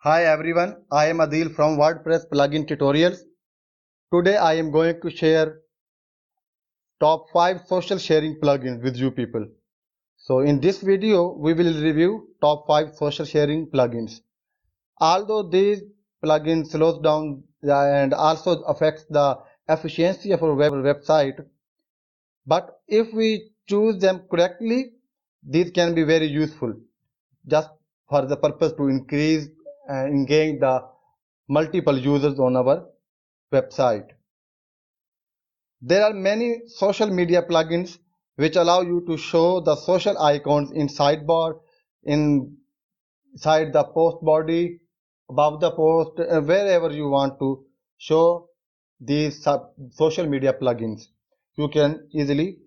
Hi everyone, I am Adil from WordPress plugin tutorials. Today I am going to share top 5 social sharing plugins with you people. So in this video we will review top 5 social sharing plugins. Although these plugins slows down and also affects the efficiency of our website, but if we choose them correctly, these can be very useful just for the purpose to increase and engage the multiple users on our website. There are many social media plugins which allow you to show the social icons in sidebar, inside the post body, above the post, wherever you want to show these social media plugins. You can easily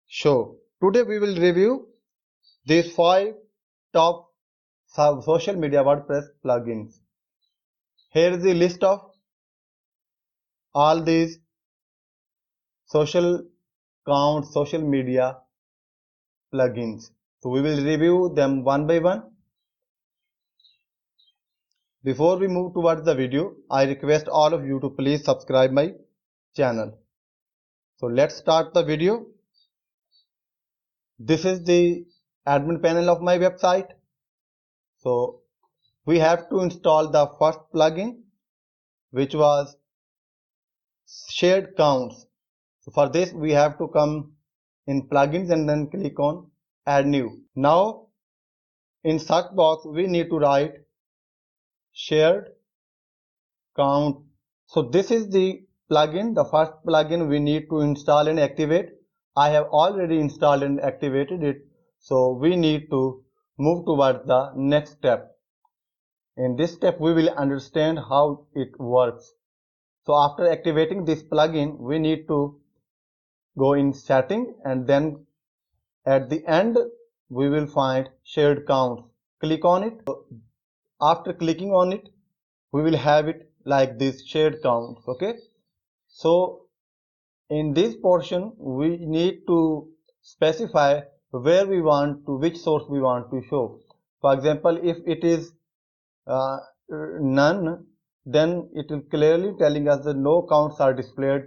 show. Today we will review these 5 top social media WordPress plugins. Here is the list of all these social social media plugins. So we will review them one by one. Before we move towards the video, I request all of you to please subscribe my channel. So let's start the video. This is the admin panel of my website. So we have to install the first plugin, which was shared counts. So for this we have to come in plugins and then click on add new. Now in search box we need to write shared count. So this is the plugin, the first plugin we need to install and activate. I have already installed and activated it. So we need to move towards the next step. In this step we will understand how it works. So after activating this plugin we need to go in setting and then at the end we will find shared counts. Click on it. After clicking on it we will have it like this shared counts. Okay, so in this portion we need to specify where we want to, which source we want to show. For example, if it is none, then it will clearly telling us that no counts are displayed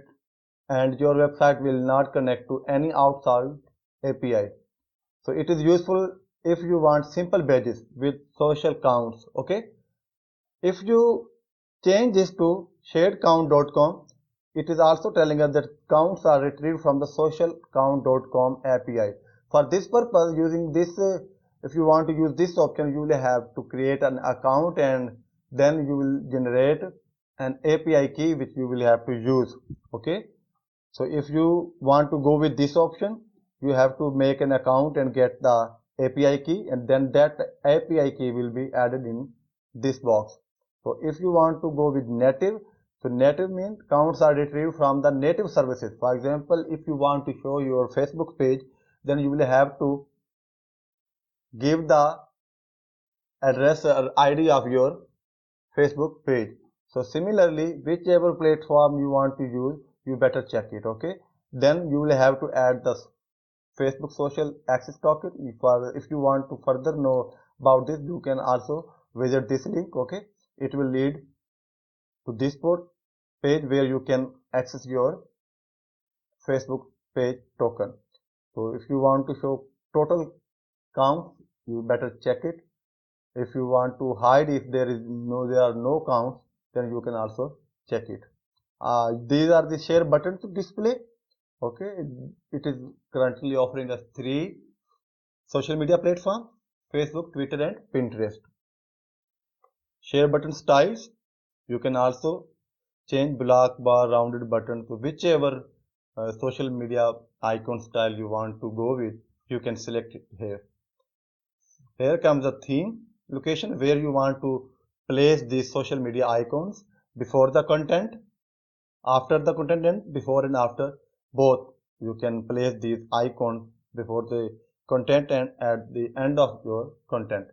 and your website will not connect to any outside API. So it is useful if you want simple badges with social counts. Okay, if you change this to sharedcount.com, it is also telling us that counts are retrieved from the socialcount.com API. For this purpose, using this, if you want to use this option, you will have to create an account and then you will generate an API key which you will have to use. Okay, so if you want to go with this option, you have to make an account and get the API key, and then that API key will be added in this box. So if you want to go with native, so native means counts are retrieved from the native services. For example, if you want to show your Facebook page, then you will have to give the address or ID of your Facebook page. So similarly, whichever platform you want to use, you better check it. Okay, then you will have to add the Facebook social access token. If you want to further know about this, you can also visit this link. Okay, it will lead to this page where you can access your Facebook page token. So if you want to show total count, you better check it. If you want to hide if there are no counts, then you can also check it. These are the share button to display. Okay, it is currently offering us 3 social media platforms: Facebook, Twitter and Pinterest. Share button styles, you can also change block, bar, rounded button. So whichever social media icon style you want to go with, you can select it here. Here comes the theme location where you want to place these social media icons: before the content, after the content, and before and after both. You can place these icons before the content and at the end of your content.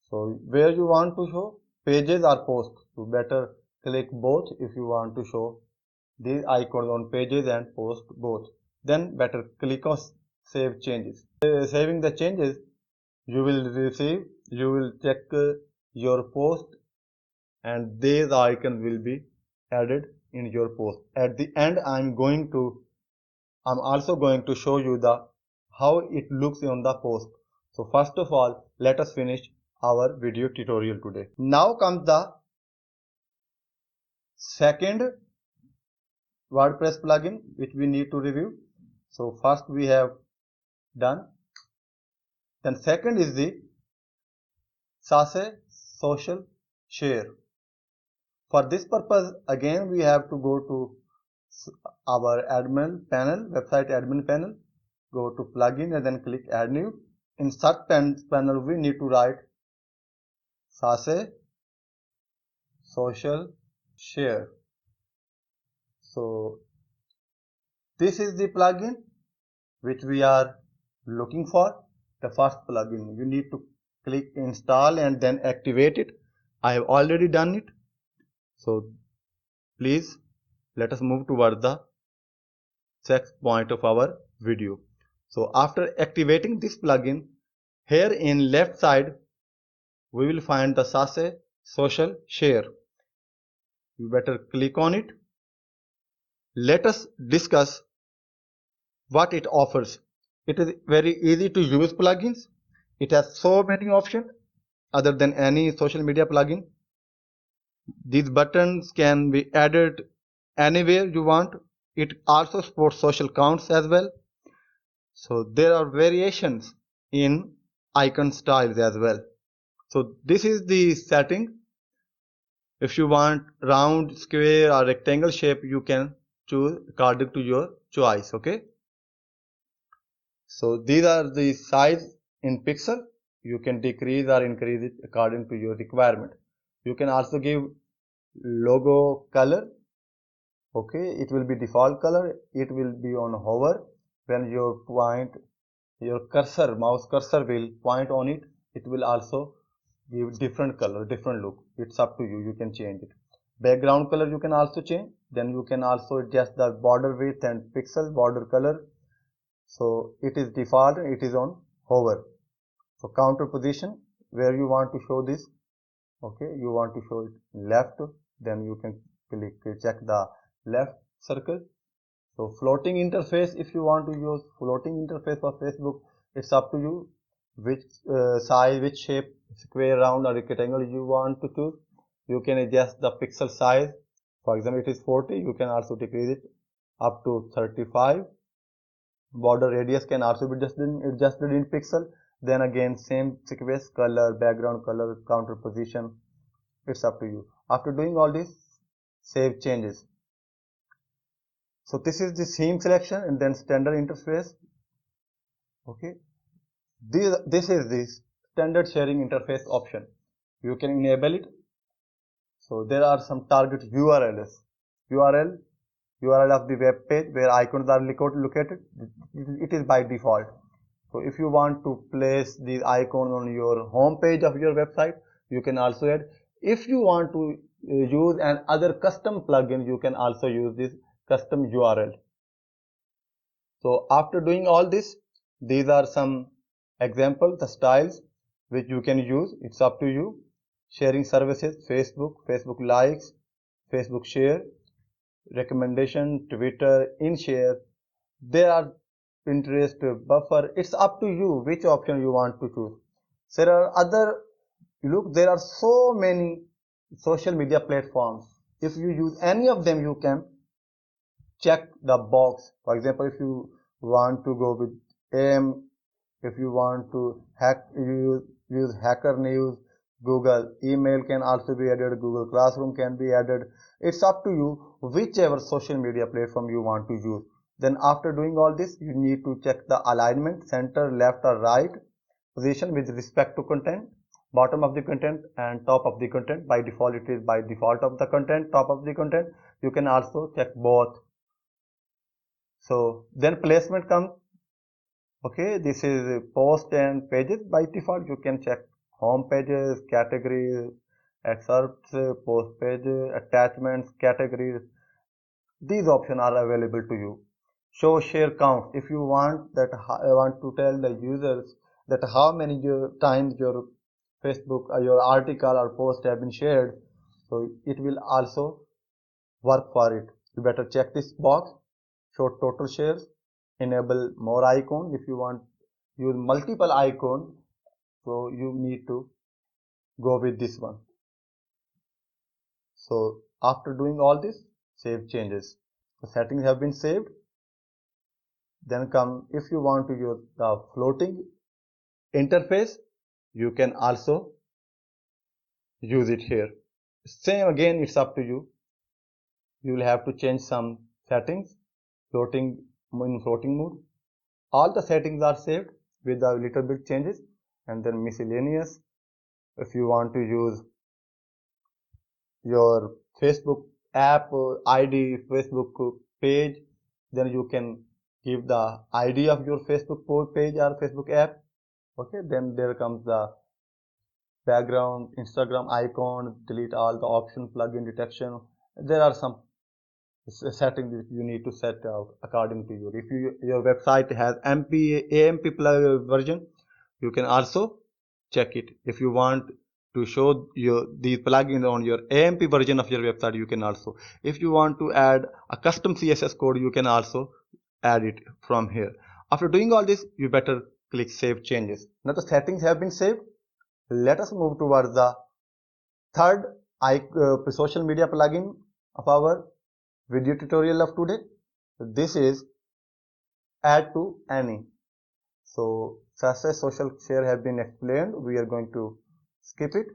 So where you want to show pages or posts, you better click both. If you want to show these icons on pages and post both, then better click on save changes. Saving the changes, you will check your post and these icons will be added in your post. At the end, I'm also going to show you how it looks on the post. So first of all, let us finish our video tutorial today. Now comes the second WordPress plugin which we need to review. So first we have done. Then second is the Sase Social Share. For this purpose, again we have to go to our admin panel, website admin panel, go to plugin and then click add new. In search panel we need to write Sase Social Share. So this is the plugin which we are looking for. The first plugin, you need to click install and then activate it. I have already done it. So please let us move towards the next point of our video. So after activating this plugin, here in left side we will find the Sase Social Share. You better click on it. Let us discuss what it offers. It is very easy to use plugins. It has so many options other than any social media plugin. These buttons can be added anywhere you want. It also supports social counts as well. So there are variations in icon styles as well. So this is the setting. If you want round, square or rectangle shape, you can choose according to your choice. Okay. So these are the size in pixel. You can decrease or increase it according to your requirement. You can also give logo color. Okay, it will be default color. It will be on hover. When your cursor, mouse cursor will point on it, it will also give different color, different look. It's up to you. You can change it. Background color you can also change. Then you can also adjust the border width and pixel border color. So it is default. It is on hover. So counter position, where you want to show this. Okay, you want to show it left, then you can check the left circle. So floating interface, if you want to use floating interface for Facebook, it's up to you which size, which shape, square, round or rectangle you want to choose. You can adjust the pixel size. For example, it is 40, you can also decrease it up to 35. Border radius can also be adjusted in pixel. Then again same sequence, color, background color, counter position, it's up to you. After doing all this, save changes. So this is the theme selection and then standard interface. Okay, this is the standard sharing interface option. You can enable it. So there are some target URLs. URL of the web page where icons are located. It is by default. So if you want to place these icons on your home page of your website, you can also add. If you want to use an other custom plugin, you can also use this custom URL. So after doing all this, these are some examples, the styles which you can use. It's up to you. Sharing services, Facebook likes, Facebook share, recommendation, Twitter, InShare. There are Pinterest, buffer. It's up to you which option you want to choose. There are other, look, there are so many social media platforms. If you use any of them, you can check the box. For example, if you want to go with AM, if you want to use Hacker News, Google email can also be added, Google Classroom can be added. It's up to you whichever social media platform you want to use. Then after doing all this, you need to check the alignment, center, left or right position with respect to content, bottom of the content and top of the content. By default, it is by default of the content, top of the content. You can also check both. So then placement comes. Okay, this is post and pages. By default, you can check home pages, categories, excerpts, post pages, attachments, categories. These options are available to you. Show share count. If you want that, I want to tell the users that how many times your Facebook or your article or post have been shared. so it will also work for it. You better check this box, show total shares, enable more icons. If you want use multiple icons, so you need to go with this one. So after doing all this, save changes. The settings have been saved. Then come, if you want to use the floating interface, you can also use it here. Same again, it's up to you. You will have to change some settings, floating mode. All the settings are saved with a little bit changes, and then miscellaneous. If you want to use your Facebook app ID, Facebook page, then you can give the ID of your Facebook page or Facebook app. Okay, then there comes the background, Instagram icon, delete all the option, plugin detection. There are some settings that you need to set out according to your. If your website has AMP version, you can also check it. If you want to show these plugins on your AMP version of your website, you can also. If you want to add a custom CSS code, you can also add it from here. After doing all this, you better click Save Changes. Now the settings have been saved. Let us move towards the third social media plugin of our video tutorial of today. This is Add to Any. So success social share have been explained. We are going to skip it.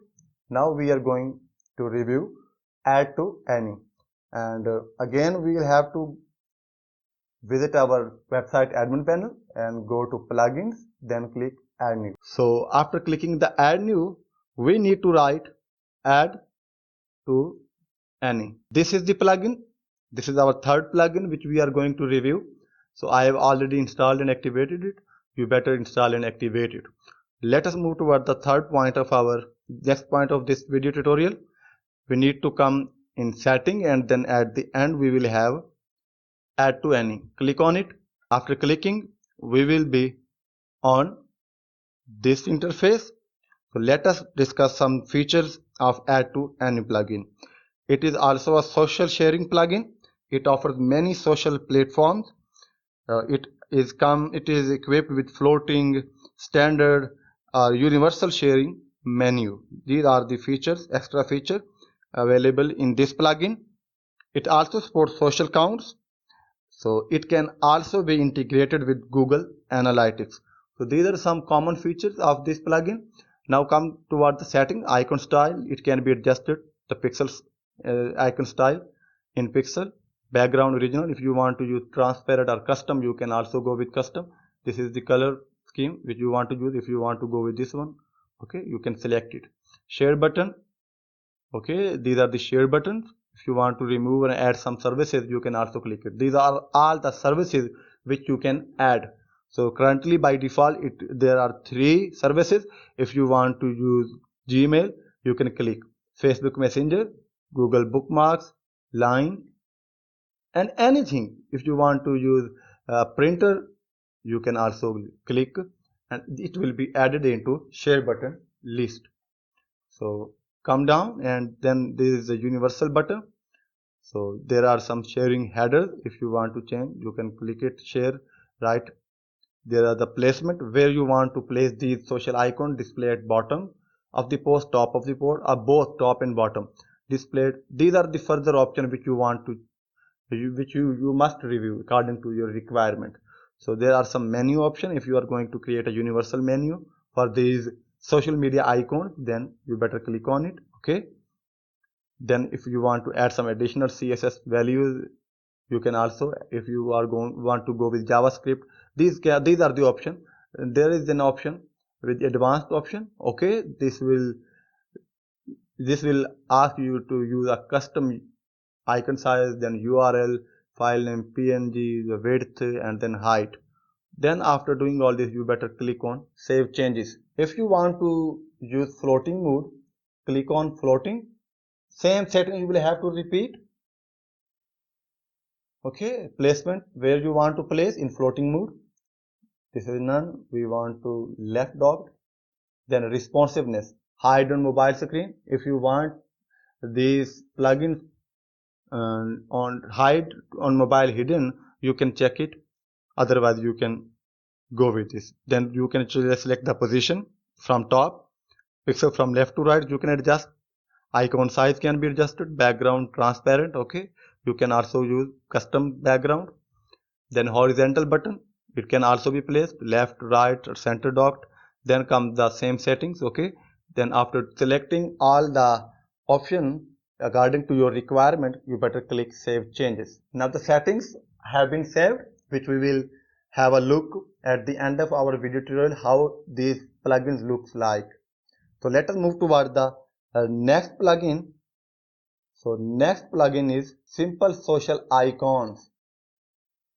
Now we are going to review Add to Any, and again we will have to visit our website admin panel and go to plugins, then click Add New. So after clicking the Add New, we need to write Add to Any. This is the plugin. This is our third plugin which we are going to review. So I have already installed and activated it. You better install and activate it. Let us move toward the third point of our next point of this video tutorial. We need to come in setting, and then at the end we will have Add to Any. Click on it. After clicking, we will be on this interface. So let us discuss some features of Add to Any plugin. It is also a social sharing plugin. It offers many social platforms. It is equipped with floating, standard, universal sharing menu. These are the features, extra feature available in this plugin. It also supports social counts. So it can also be integrated with Google Analytics. So these are some common features of this plugin. Now come toward the setting. Icon style. It can be adjusted. The pixels icon style in pixel. Background original. If you want to use transparent or custom, you can also go with custom. This is the color scheme which you want to use. If you want to go with this one, okay, you can select it. Share button. Okay, these are the share buttons. If you want to remove and add some services, you can also click it. These are all the services which you can add. So currently by default there are 3 services. If you want to use Gmail, you can click Facebook Messenger, Google Bookmarks, Line, and anything. If you want to use printer, you can also click, and it will be added into share button list. So come down, and then there is a universal button. So there are some sharing headers. If you want to change, you can click it, share, right. There are the placement where you want to place these social icon display at bottom of the post, top of the post, or both top and bottom displayed. These are the further options which you want to you must review according to your requirement. So there are some menu options. If you are going to create a universal menu for these social media icons, then you better click on it. Okay, then if you want to add some additional CSS values, you can also. If you are want to go with JavaScript, these are the options. There is an option with advanced option. Okay, this will ask you to use a custom icon size, then URL, file name, PNG, the width, and then height. Then after doing all this, you better click on Save Changes. If you want to use floating mode, click on floating. Same setting you will have to repeat. Okay, placement where you want to place in floating mode. This is none. We want to left docked. Then responsiveness, hide on mobile screen. If you want these plugins on hide on mobile hidden, you can check it. Otherwise you can go with this. Then you can actually select the position from top, pixel from left to right. You can adjust. Icon size can be adjusted. Background transparent. Okay. You can also use custom background. Then horizontal button, it can also be placed left, right, or center docked. Then comes the same settings. Okay. Then after selecting all the option according to your requirement, you better click save changes. Now the settings have been saved, which we will have a look at the end of our video tutorial how these plugins looks like. So let us move toward the next plugin. So next plugin is Simple Social Icons.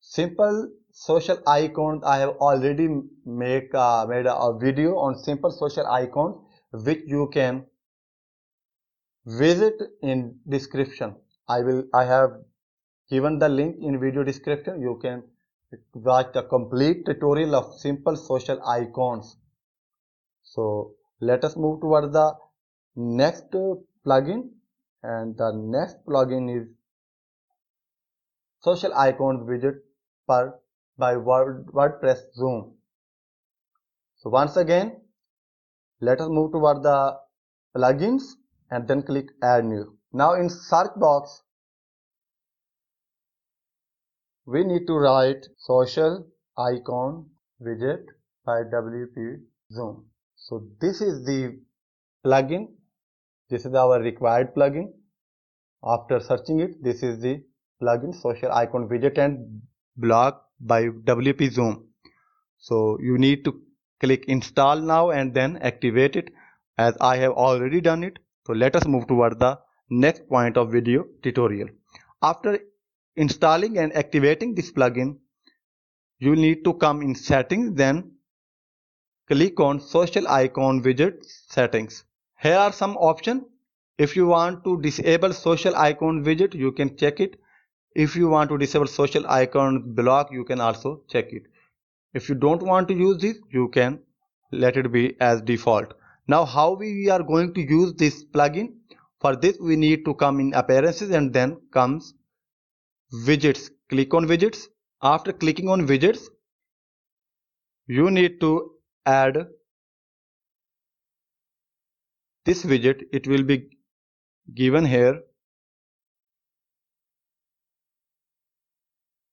Simple social icons, I have already made a video on simple social icons, which you can visit in description. I have given the link in video description. You can watch the complete tutorial of simple social icons. So let us move toward the next plugin, and the next plugin is social icons widget by WordPress Zoom. So once again, let us move toward the plugins and then click add new. Now in search box, we need to write social icon widget by WP Zoom. So this is the plugin. This is our required plugin. After searching it, this is the plugin social icon widget and block by WP Zoom. So you need to click install now and then activate it, as I have already done it. So let us move toward the next point of video tutorial. After installing and activating this plugin, you need to come in settings, then click on social icon widget settings. Here are some options. If you want to disable social icon widget, you can check it. If you want to disable social icon block, you can also check it. If you don't want to use this, you can let it be as default. Now how we are going to use this plugin? For this we need to come in appearances and then comes widgets. Click on widgets. After clicking on widgets, you need to add this widget. It will be given here,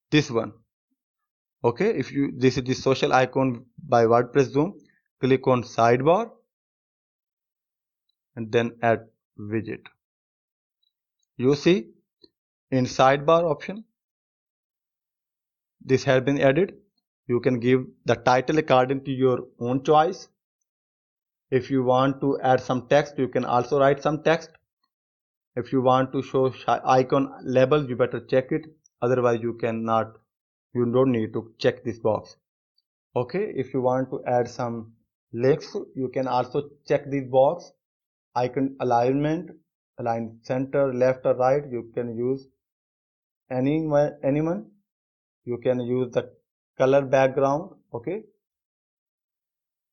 this one. Okay, if you this is the social icon by WordPress Zoom, click on sidebar and then add widget. You see in sidebar option, this has been added. You can give the title according to your own choice. If you want to add some text, you can also write some text. If you want to show icon labels, you better check it. Otherwise you cannot, you don't need to check this box. Okay, if you want to add some links, you can also check this box. Icon alignment, align center, left or right, you can use anyone. You can use the color background. Okay,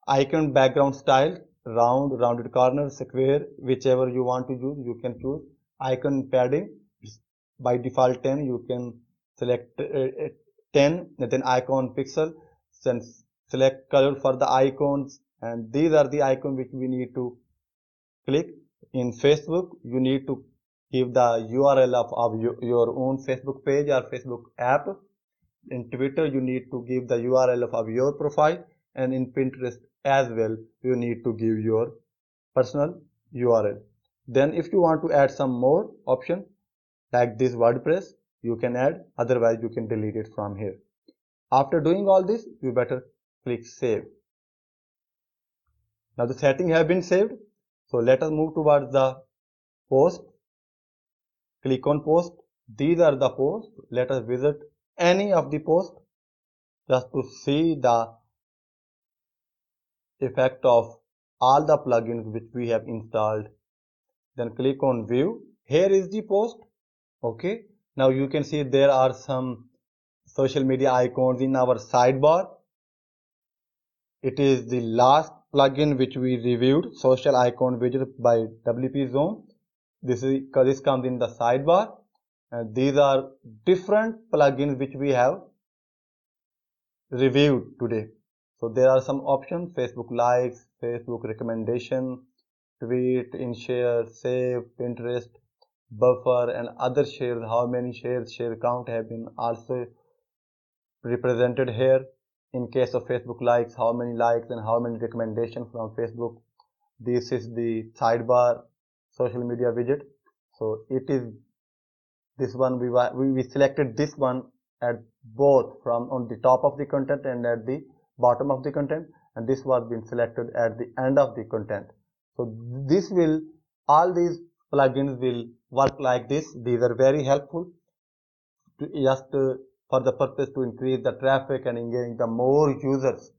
icon background style, rounded corner, square, whichever you want to use, you can choose. Icon padding, by default 10, you can select 10, and then icon pixel, then select color for the icons, and these are the icons which we need to click. In Facebook, you need to give the URL of your own Facebook page or Facebook app. In Twitter, you need to give the URL of your profile, and in Pinterest as well, you need to give your personal URL. Then if you want to add some more option like this WordPress, you can add, otherwise you can delete it from here. After doing all this, you better click save. Now the setting have been saved. So let us move towards the post. Click on post. These are the posts. Let us visit any of the posts just to see the effect of all the plugins which we have installed. Then click on view. Here is the post. Okay, now you can see there are some social media icons in our sidebar. It is the last plugin which we reviewed, social icon widget by WP Zoom. this comes in the sidebar, and these are different plugins which we have reviewed today. So there are some options: Facebook likes, Facebook recommendation, tweet, InShare, save, Pinterest, buffer, and other shares. How many shares, share count have been also represented here. In case of Facebook likes, how many likes and how many recommendations from Facebook. This is the sidebar social media widget. So it is this one we selected this one at both from on the top of the content and at the bottom of the content, and this was been selected at the end of the content. So this will, all these plugins will work like this. These are very helpful to just for the purpose to increase the traffic and engage the more users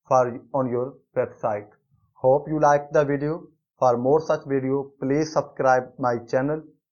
for on your website. Hope you liked the video. For more such video, please subscribe my channel